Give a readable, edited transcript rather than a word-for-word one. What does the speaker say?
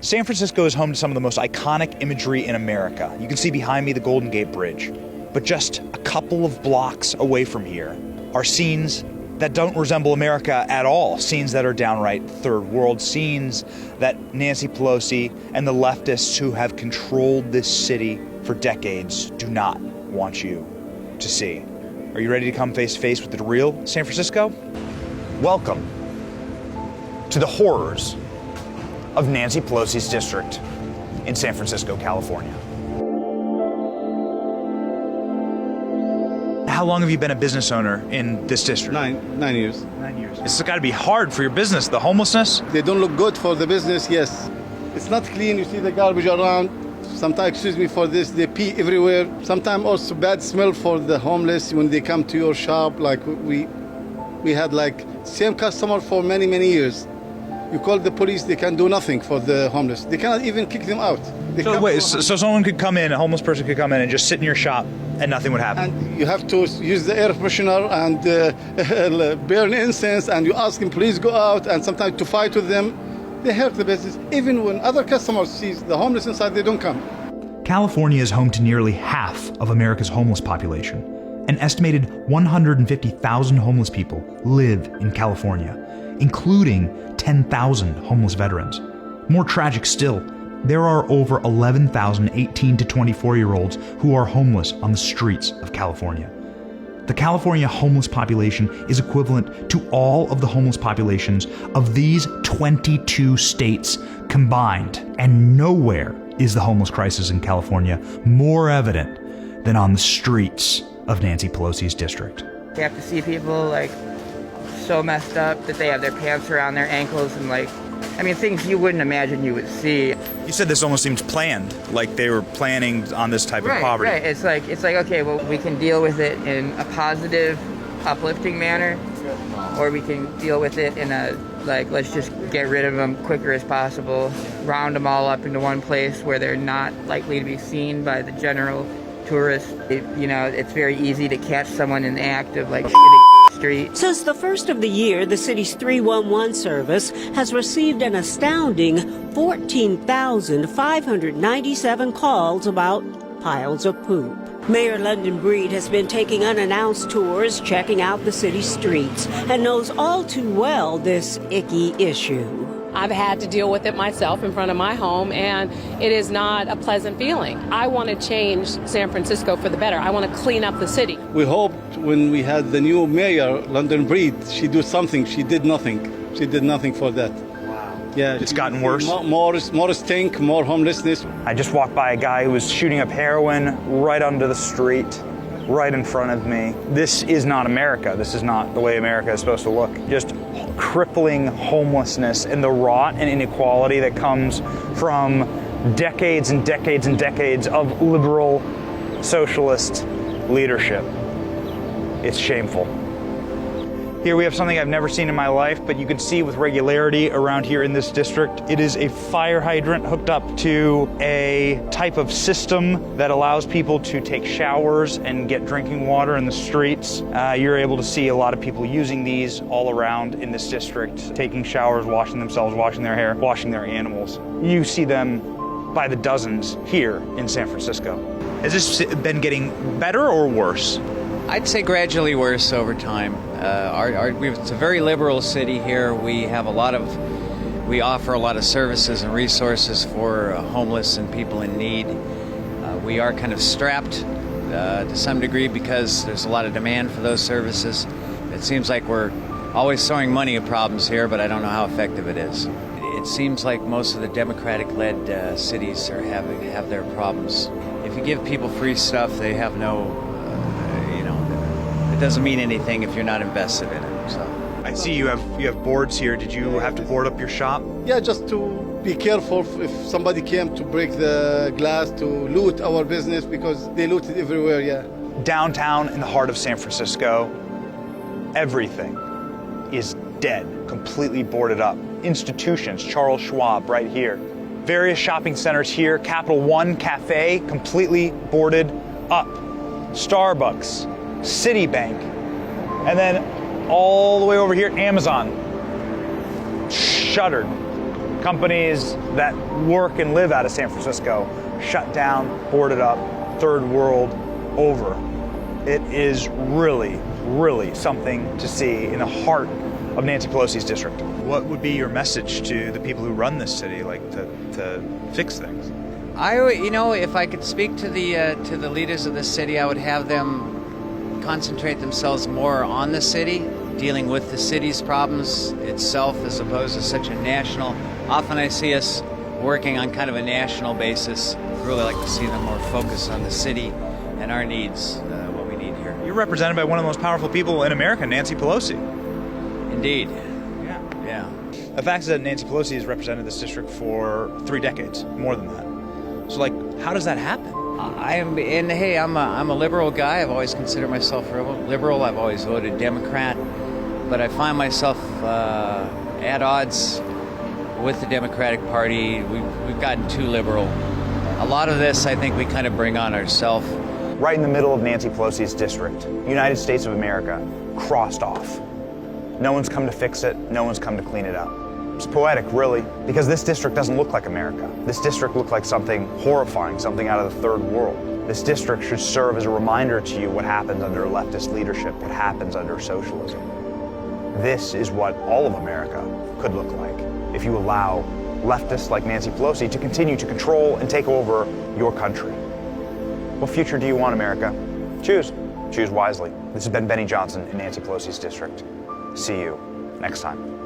San Francisco is home to some of the most iconic imagery in America. You can see behind me the Golden Gate Bridge. But just a couple of blocks away from here are scenes that don't resemble America at all. Scenes that are downright third world. Scenes that Nancy Pelosi and the leftists who have controlled this city for decades do not want you to see. Are you ready to come face to face with the real San Francisco? Welcome to the horrors of Nancy Pelosi's district in San Francisco, California. How long have you been a business owner in this district? 9 years. 9 years. It's got to be hard for your business, the homelessness. They don't look good for the business, yes. It's not clean, you see the garbage around. Sometimes, excuse me for this, they pee everywhere. Sometimes also bad smell for the homeless when they come to your shop. Like we had like same customer for many, many years. You call the police, they can do nothing for the homeless. They cannot even kick them out. So someone could come in, a homeless person could come in and just sit in your shop and nothing would happen? And you have to use the air freshener and burn incense, and you ask them, please go out, and sometimes to fight with them. They hurt the business. Even when other customers see the homeless inside, they don't come. California is home to nearly half of America's homeless population. An estimated 150,000 homeless people live in California, including 10,000 homeless veterans. More tragic still, there are over 11,000 18 to 24-year-olds who are homeless on the streets of California. The California homeless population is equivalent to all of the homeless populations of these 22 states combined, and nowhere is the homeless crisis in California more evident than on the streets of Nancy Pelosi's district. You have to see people like so messed up that they have their pants around their ankles and things you wouldn't imagine you would see. You said this almost seems planned, like they were planning on this type of poverty. Right. It's like, okay, well, we can deal with it in a positive, uplifting manner, or we can deal with it in a, let's just get rid of them quicker as possible, round them all up into one place where they're not likely to be seen by the general tourist. It's very easy to catch someone in the act of shitting street. Since the first of the year, the city's 311 service has received an astounding 14,597 calls about piles of poop. Mayor London Breed has been taking unannounced tours, checking out the city's streets, and knows all too well this icky issue. I've had to deal with it myself in front of my home, and it is not a pleasant feeling. I want to change San Francisco for the better. I want to clean up the city. We hoped when we had the new mayor, London Breed, she do something. She did nothing. She did nothing for that. Wow. Yeah, it's gotten worse. More stink, more homelessness. I just walked by a guy who was shooting up heroin right onto the street, right in front of me. This is not America. This is not the way America is supposed to look. Just crippling homelessness and the rot and inequality that comes from decades and decades and decades of liberal socialist leadership. It's shameful. Here we have something I've never seen in my life, but you can see with regularity around here in this district. It is a fire hydrant hooked up to a type of system that allows people to take showers and get drinking water in the streets. You're able to see a lot of people using these all around in this district, taking showers, washing themselves, washing their hair, washing their animals. You see them by the dozens here in San Francisco. Has this been getting better or worse? I'd say gradually worse over time. It's a very liberal city here. We offer a lot of services and resources for homeless and people in need. We are kind of strapped to some degree because there's a lot of demand for those services. It seems like we're always throwing money at problems here, but I don't know how effective it is. It seems like most of the Democratic-led cities have their problems. If you give people free stuff, they have no. It doesn't mean anything if you're not invested in it. So I see you have boards here. Did you have to board up your shop? Yeah, just to be careful if somebody came to break the glass, to loot our business, because they looted everywhere, yeah. Downtown in the heart of San Francisco, everything is dead, completely boarded up. Institutions, Charles Schwab right here. Various shopping centers here, Capital One Cafe, completely boarded up. Starbucks, Citibank, and then all the way over here, Amazon, shuttered. Companies that work and live out of San Francisco shut down, boarded up, third world over. It is really, really something to see in the heart of Nancy Pelosi's district. What would be your message to the people who run this city, like to fix things? If I could speak to the leaders of the city, I would have them concentrate themselves more on the city, dealing with the city's problems itself, as opposed to such a national. Often I see us working on kind of a national basis. I'd really like to see them more focused on the city and our needs, what we need here. You're represented by one of the most powerful people in America, Nancy Pelosi. Indeed. Yeah. The fact is that Nancy Pelosi has represented this district for 3 decades, more than that. So, like, how does that happen? I'm a liberal guy. I've always considered myself liberal. I've always voted Democrat, but I find myself at odds with the Democratic Party. We've gotten too liberal. A lot of this, I think, we kind of bring on ourselves. Right in the middle of Nancy Pelosi's district, United States of America, crossed off. No one's come to fix it. No one's come to clean it up. It's poetic, really, because this district doesn't look like America. This district looks like something horrifying, something out of the third world. This district should serve as a reminder to you what happens under leftist leadership, what happens under socialism. This is what all of America could look like if you allow leftists like Nancy Pelosi to continue to control and take over your country. What future do you want, America? Choose. Choose wisely. This has been Benny Johnson in Nancy Pelosi's district. See you next time.